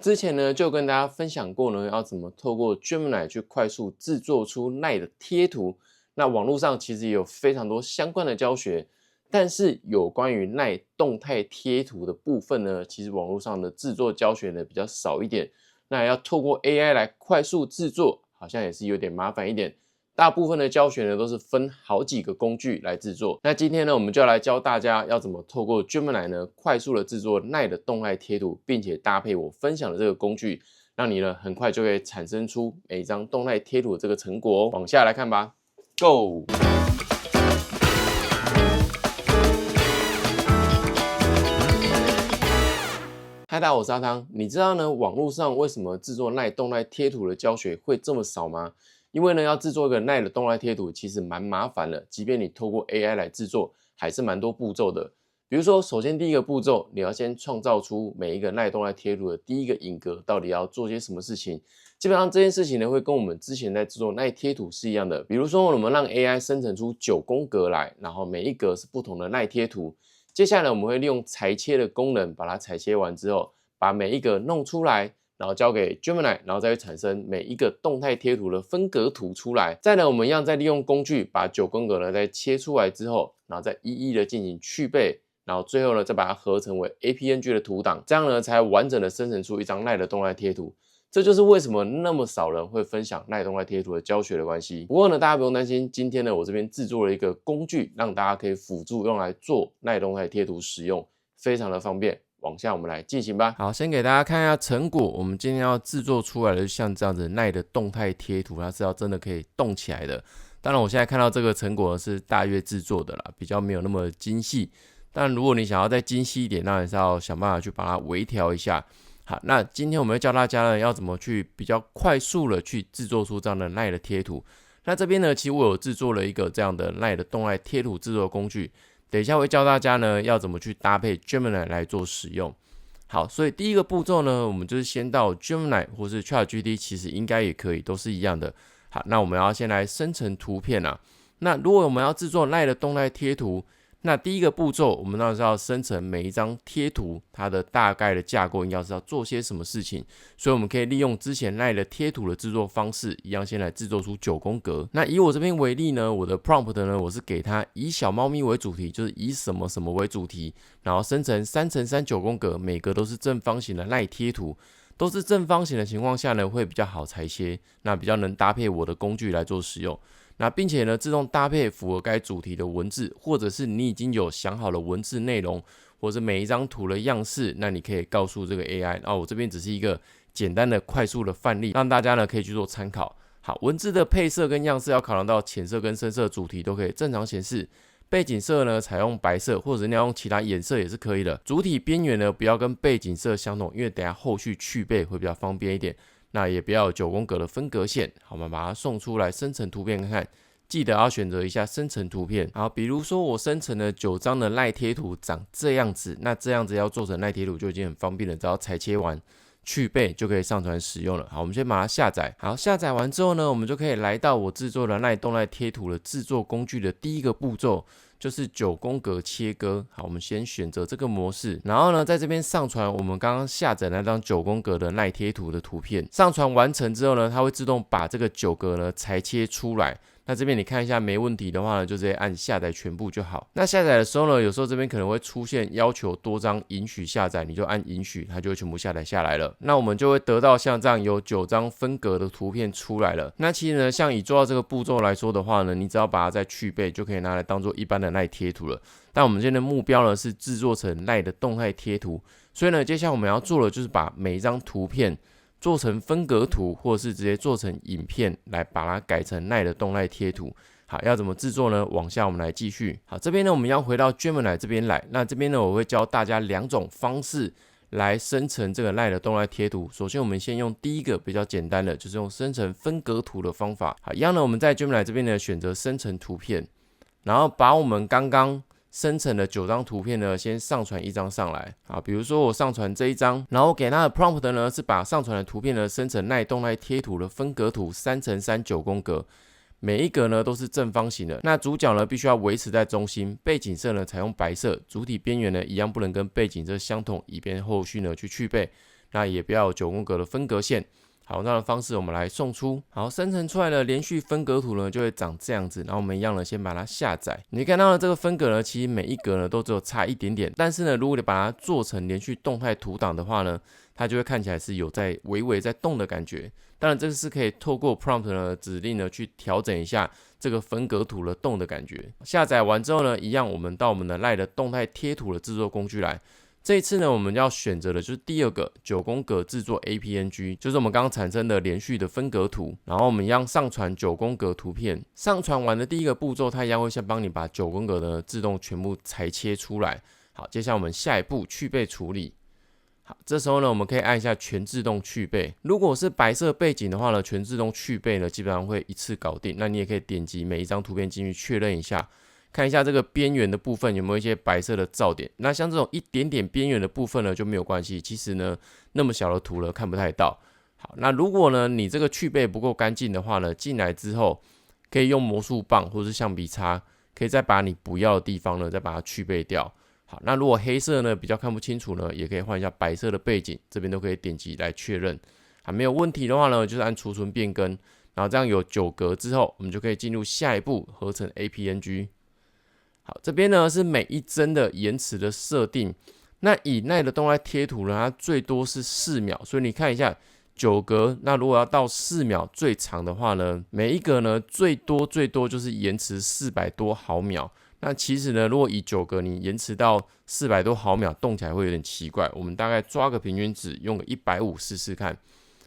之前呢就跟大家分享過呢，要怎麼透過 Gemini 去快速制作出 LINE 的貼圖。那網絡上其實也有非常多相關的教學，但是有關於 LINE 動態貼圖的部分呢，其實網絡上的制作教學呢比較少一點。那要透過 AI 來快速制作，好像也是有點麻煩一點。大部分的教學呢都是分好幾個工具來制作。那今天呢，我們就要來教大家要怎麼透過 Gemini 呢快速的制作 LINE 的動態貼圖，並且搭配我分享的這個工具，讓你呢很快就可以產生出每一張動態貼圖的這個成果哦。往下來看吧 ，Go！ 嗨，大家好，我是阿湯。你知道呢，網絡上為什麼制作 LINE 動態貼圖的教學會這麼少嗎？因為呢，要制作一個 LINE 的動態貼圖其實蠻麻煩的，即便你透過 AI 來制作，還是蠻多步驟的。比如說，首先第一個步驟，你要先創造出每一個 LINE 動態貼圖的第一個影格，到底要做些什麼事情。基本上這件事情呢，會跟我們之前在制作 LINE 貼圖是一樣的。比如說，我們讓 AI 生成出9宮格來，然後每一格是不同的 LINE 貼圖。接下來我們會利用裁切的功能，把它裁切完之後，把每一格弄出來，然後交給 Gemini， 然後再去產生每一個動態貼圖的分格圖出來。再呢，我們一樣再利用工具把9宮格呢再切出來之後，然後再一一的進行去背，然後最後呢再把它合成為 APNG 的圖檔，這樣呢才完整的生成出一張 LINE 的動態貼圖。這就是為什麼那麼少人會分享 LINE 動態貼圖的教學的關係。不過呢，大家不用擔心，今天呢我這邊制作了一個工具，讓大家可以輔助用來做 LINE 動態貼圖使用，非常的方便。往下我們來進行吧。好，先給大家看一下成果。我們今天要制作出來的像這樣子 LINE 的動態貼圖，它是要真的可以動起來的。當然我现在看到這個成果是大約制作的啦，比較沒有那麼精細。但如果你想要再精細一點，當然是要想辦法去把它微調一下。好，那今天我們會教大家呢，要怎麼去比較快速的去制作出這樣的 LINE 的貼圖。那這邊呢，其實我有制作了一個這樣的 LINE 的動態貼圖制作工具。等一下會教大家呢，要怎麼去搭配 Gemini 來做使用。好，所以第一個步驟呢，我們就是先到 Gemini 或是 ChatGPT， 其實應該也可以，都是一樣的。好，那我們要先來生成圖片啊。那如果我們要制作 LINE 的動態貼圖，那第一個步驟，我們當然是要生成每一張貼圖，它的大概的架構應該是要做些什麼事情。所以我們可以利用之前 LINE 的貼圖的制作方式，一樣先來制作出9宮格。那以我這邊為例呢，我的 prompt 呢，我是給它以小貓咪為主題，就是以什麼什麼為主題，然後生成3×3 9宮格，每個都是正方形的 LINE 貼圖。都是正方形的情況下呢，會比較好裁切，那比較能搭配我的工具來做使用。那並且呢，自動搭配符合該主題的文字，或者是你已經有想好的文字內容，或者每一張圖的樣式，那你可以告訴這個 AI。我這邊只是一個簡單的、快速的範例，讓大家呢可以去做參考。好，文字的配色跟樣式要考量到淺色跟深色主題都可以正常顯示。背景色呢，採用白色，或者你要用其他顏色也是可以的。主體邊緣呢，不要跟背景色相同，因為等一下後續去背會比較方便一點。那也不要有9宮格的分隔線。好，我們把它送出來生成圖片看看。記得要選擇一下生成圖片。好，比如說我生成了9張的 LINE 貼圖，長這樣子。那這樣子要做成 LINE 貼圖就已經很方便了，只要裁切完去背就可以上傳使用了。好，我們先把它下載。好，下載完之後呢，我們就可以來到我制作的 LINE 動態貼圖的制作工具的第一個步驟，就是9宮格切割。好，我們先選擇這個模式，然後呢，在這邊上傳我們剛剛下載那張9宮格的 LINE 貼圖的圖片。上傳完成之後呢，它會自動把這個9格呢裁切出來。那這邊你看一下沒問題的話呢，就直接按下載全部就好。那下載的時候呢，有時候這邊可能會出現要求多張允許下載，你就按允許，它就會全部下載下來了。那我們就會得到像這樣有9張分格的圖片出來了。那其實呢，像以做到這個步驟來說的話呢，你只要把它再去背，就可以拿來當做一般的 LINE 貼圖了。但我們今天的目標呢是制作成 LINE 的動態貼圖，所以呢，接下來我們要做的就是把每一張圖片做成分格圖，或者是直接做成影片，來把它改成 LINE 的動態貼圖。好，要怎麼制作呢？往下我們來繼續。好，這邊呢，我們要回到 Gemini 這邊來。那這邊呢，我會教大家2種方式來生成這個 LINE 的動態貼圖。首先，我們先用第一個比較簡單的，就是用生成分格圖的方法。好，一樣呢，我們在 Gemini 這邊呢選擇生成圖片，然後把我們剛剛生成的9張圖片呢，先上傳一張上來。好，比如說我上傳這一張，然後給它的 prompt 呢是把上傳的圖片呢生成 LINE 動態貼圖的分格圖3×3 9宮格，每一格呢都是正方形的。那主角呢必須要維持在中心，背景色呢採用白色，主體邊緣呢一樣不能跟背景色相同，以便後續呢去背。那也不要有9宮格的分隔線。好，這樣的方式我們來送出。好，生成出來的連續分隔圖呢，就會長這樣子。然後我們一樣呢，先把它下載。你看到的這個分隔呢，其實每一格呢都只有差一點點。但是呢，如果你把它做成連續動態圖檔的話呢，它就會看起來是有在微微在動的感覺。當然，這個是可以透過 prompt 的指令呢去調整一下這個分隔圖的動的感覺。下載完之後呢，一樣我們到我們的 LINE 的動態貼圖的制作工具來。這一次呢，我們要選擇的就是第二個9宮格製作 APNG， 就是我們剛剛產生的連續的分隔圖。然後我們一樣上傳9宮格圖片，上傳完的第一個步驟，它一樣會先幫你把9宮格呢自動全部裁切出來。好，接下來我們下一步去背處理。好，這時候呢，我們可以按一下全自動去背。如果是白色背景的話呢，全自動去背呢基本上會一次搞定。那你也可以點擊每一張圖片進去確認一下。看一下這個邊緣的部分有沒有一些白色的噪點，那像這種一點點邊緣的部分呢就沒有關係，其實呢那麼小的圖呢看不太到。好，那如果呢你這個去背不夠乾淨的話呢，進來之後可以用魔術棒或是橡皮擦，可以再把你不要的地方呢再把它去背掉。好，那如果黑色呢比較看不清楚呢，也可以換一下白色的背景，這邊都可以點擊來確認。好，沒有問題的話呢，就是按儲存變更，然後這樣有9格之後，我們就可以進入下一步合成 APNG。好，這邊呢是每一幀的延遲的設定。那以LINE的動態貼圖呢，它最多是4秒，所以你看一下9格。那如果要到4秒最長的話呢，每一格呢最多就是延遲400多毫秒。那其實呢，如果以9格你延遲到400多毫秒，動起來會有點奇怪。我們大概抓個平均值，用個150試試看。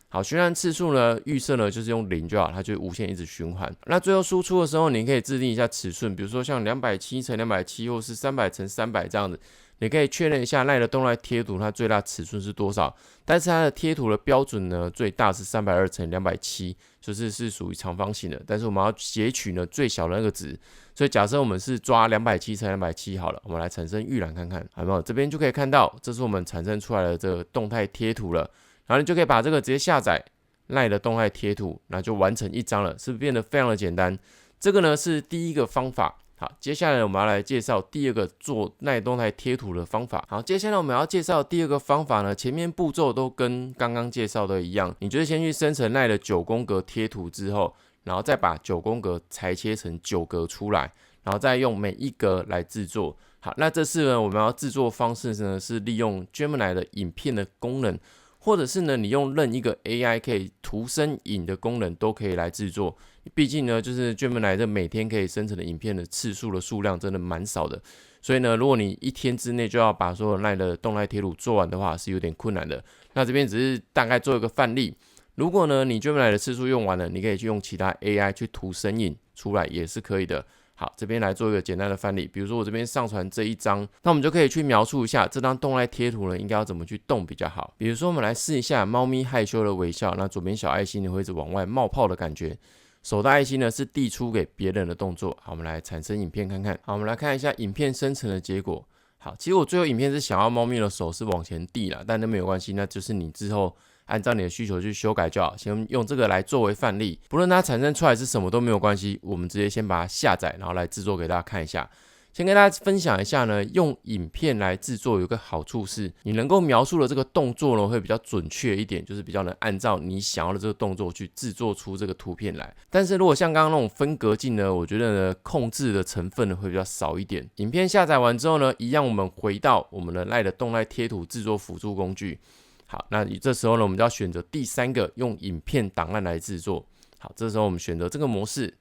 好，循環次數呢，預設呢就是用0就好，它就會無限一直循環。那最後輸出的時候，你可以制定一下尺寸，比如說像270×270或是300×300這樣子，你可以確認一下LINE的動態貼圖它最大尺寸是多少。但是它的貼圖的標準呢，最大是320×270，就是屬於長方形的。但是我們要截取呢最小的那個值，所以假設我們是抓270×270好了，我們來產生預覽看看，好沒有？這邊就可以看到，這是我們產生出來的這個動態貼圖了。然後你就可以把這個直接下載 LINE 的動態貼圖，那就完成一張了，是不是變得非常的簡單？這個呢是第一個方法。好，接下來我們要來介紹第二個做LINE動態貼圖的方法。好，接下來我們要介紹第二個方法呢，前面步驟都跟剛剛介紹的一樣，你就是先去生成LINE的9宮格貼圖之後，然後再把9宮格裁切成9格出來，然後再用每一格來制作。好，那這次呢我們要制作的方式呢是利用 Gemini 的影片的功能。或者是呢，你用任一個 AI 可以圖生影的功能都可以來制作。畢竟呢，就是 Gemini 這每天可以生成的影片的次數的數量真的蠻少的，所以呢，如果你一天之內就要把所有 LINE 的動態貼圖做完的話，是有點困難的。那這邊只是大概做一個範例。如果呢，你 Gemini 的次數用完了，你可以去用其他 AI 去圖生影出來也是可以的。好，這邊來做一個簡單的範例，比如說我這邊上傳這一張，那我們就可以去描述一下這張動態貼圖呢應該要怎麼去動比較好。比如說我們來試一下貓咪害羞的微笑，那左邊小愛心呢會一直往外冒泡的感覺，手的愛心呢是遞出給別人的動作。好，我們來產生影片看看。好，我們來看一下影片生成的結果。好，其實我最後影片是想要貓咪的手是往前遞啦，但那沒有關係，那就是你之後按照你的需求去修改就好。先用這個來作為範例，不論它產生出來是什麼都沒有關係，我們直接先把它下載，然後來制作給大家看一下。先跟大家分享一下呢，用影片來制作有個好處是，你能夠描述的這個動作呢會比較準確一點，就是比較能按照你想要的這個動作去制作出這個圖片來。但是如果像剛剛那種分隔鏡呢，我覺得呢控制的成分呢會比較少一點。影片下載完之後呢，一樣我們回到我們的LINE的動態貼圖制作輔助工具。好，那這時候呢，我們就要選擇第3個用影片檔案來制作。好，這時候我們選擇這個模式。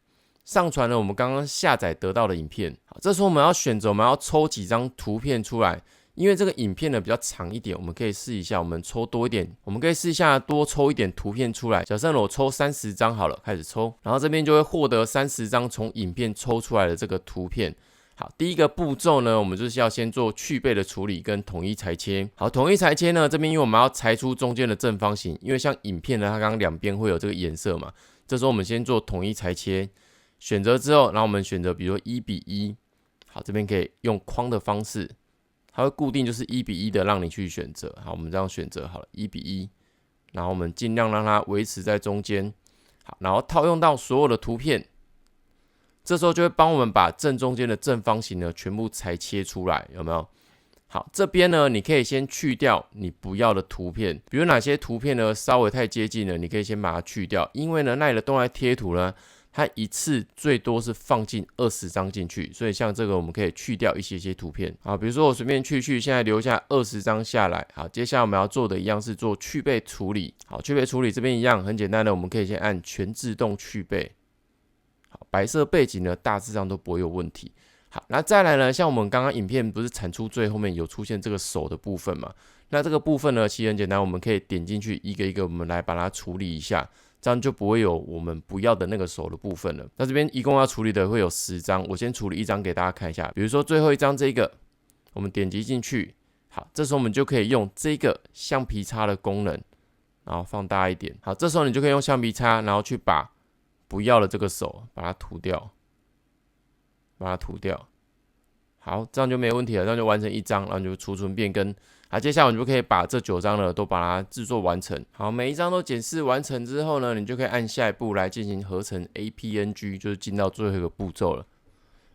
上傳了我們剛剛下載得到的影片。好，這時候我們要選擇，我們要抽幾張圖片出來，因為這個影片呢比較長一點，我們可以試一下，我們抽多一點，我們可以試一下多抽一點圖片出來。假設我抽30張好了，開始抽，然後這邊就會獲得30張從影片抽出來的這個圖片。好，第一個步驟呢，我們就是要先做去背的處理跟統一裁切。好，統一裁切呢，這邊因為我們要裁出中間的正方形，因為像影片呢，它剛剛兩邊會有這個顏色嘛，這時候我們先做統一裁切。選擇之後，然後我們選擇比如說1:1，好，這邊可以用框的方式，它會固定就是1:1的讓你去選擇。好，我們這樣選擇好了1:1，然後我們盡量讓它維持在中間。好，然後套用到所有的圖片，這時候就會幫我們把正中間的正方形呢全部裁切出來，有沒有？好，這邊呢，你可以先去掉你不要的圖片，比如哪些圖片呢稍微太接近了，你可以先把它去掉，因為呢，LINE的动態貼圖呢，它一次最多是放進20張進去，所以像這個我們可以去掉一些圖片。好，比如說我隨便去，現在留下20張下來。好，接下來我們要做的一樣是做去背處理。好，去背處理這邊一樣很簡單的，我們可以先按全自動去背。好，白色背景呢大致上都不會有問題。好，那再來呢，像我們剛剛影片不是產出最後面有出現這個手的部分嘛？那這個部分呢，其實很簡單，我們可以點進去一個一個，我們來把它處理一下，這樣就不會有我們不要的那個手的部分了。那這邊一共要處理的會有10張，我先處理1張給大家看一下。比如說最後一張這個，我們點擊進去，好，這時候我們就可以用這個橡皮擦的功能，然後放大一點。好，這時候你就可以用橡皮擦，然後去把不要的這個手把它塗掉。把它塗掉，好，這樣就沒問題了，這樣就完成1張，然後就儲存變更。好，接下来我們就可以把這9張呢都把它制作完成。好，每一張都檢視完成之後呢，你就可以按下一步來進行合成 APNG， 就是進到最後一個步驟了。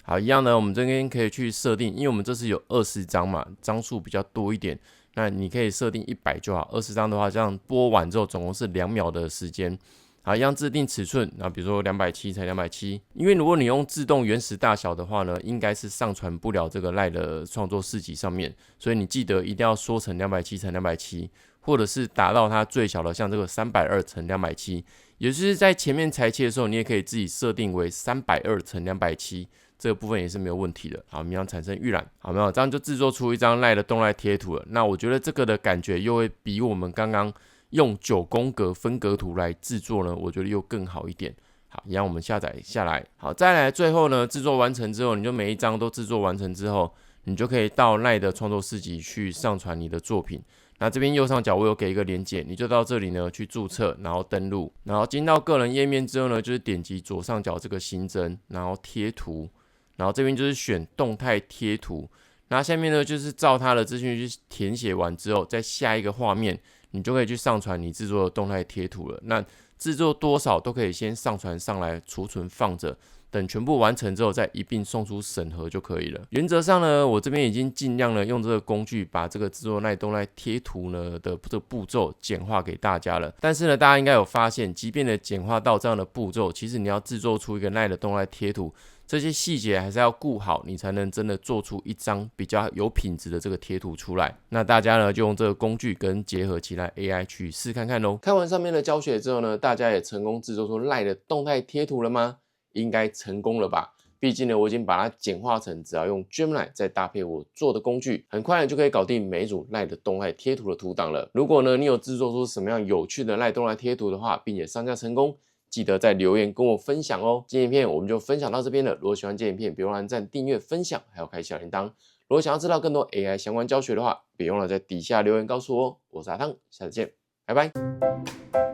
好，一樣呢，我們這邊可以去設定，因為我們這次有20張嘛，張數比較多一點，那你可以設定100就好。20張的話，這樣播完之後總共是2秒的時間。好，一樣制定尺寸，那比如說270乘270，因為如果你用自動原始大小的話呢，應該是上傳不了這個 LINE 的創作市集上面，所以你記得一定要縮成270乘270，或者是達到它最小的，像這個320乘270，也就是在前面裁切的時候，你也可以自己設定為320乘270，這個部分也是沒有問題的。好，我們要產生預覽，好沒有？這樣就制作出一張 LINE 的動態貼圖了。那我覺得這個的感覺又會比我們剛剛用9宮格分隔圖來制作呢，我覺得又更好一點。好，一樣我們下載下來。好，再來最後呢，制作完成之後，你就每一張都制作完成之後，你就可以到 LINE 的創作市集去上傳你的作品。那這邊右上角我有給一個連結，你就到這裡呢去註冊，然後登錄，然後進到個人頁面之後呢，就是點擊左上角這個新增，然後貼圖，然後這邊就是選動態貼圖。那下面呢就是照它的資訊去填寫完之後，在下一個畫面，你就可以去上傳你制作的動態貼圖了。那制作多少都可以先上傳上來，儲存放着，等全部完成之後再一併送出審核就可以了。原則上呢，我這邊已經盡量呢用這個工具把這個制作 LINE 動態貼圖呢的這個步驟簡化給大家了。但是呢，大家應該有發現，即便的簡化到這樣的步驟，其實你要制作出一個 LINE 的動態貼圖，這些細節還是要顧好，你才能真的做出一張比較有品質的這個貼圖出來。那大家呢就用這個工具跟結合起來 AI 去試看看咯。看完上面的教學之後呢，大家也成功制作出 LINE 的動態貼圖了嗎？應該成功了吧？畢竟呢，我已經把它簡化成只要用 Gemini 再搭配我做的工具，很快呢就可以搞定每一組 LINE 的動態貼圖的圖檔了。如果呢你有制作出什麼樣有趣的 LINE 動態貼圖的話，並且上架成功，記得在留言跟我分享哦。今天影片我們就分享到這邊了。如果喜歡这影片，別忘了按讚、訂閱、分享，還有開小鈴鐺。如果想要知道更多 AI 相關教學的話，別忘了在底下留言告訴我哦。我是阿湯，下次見，拜拜。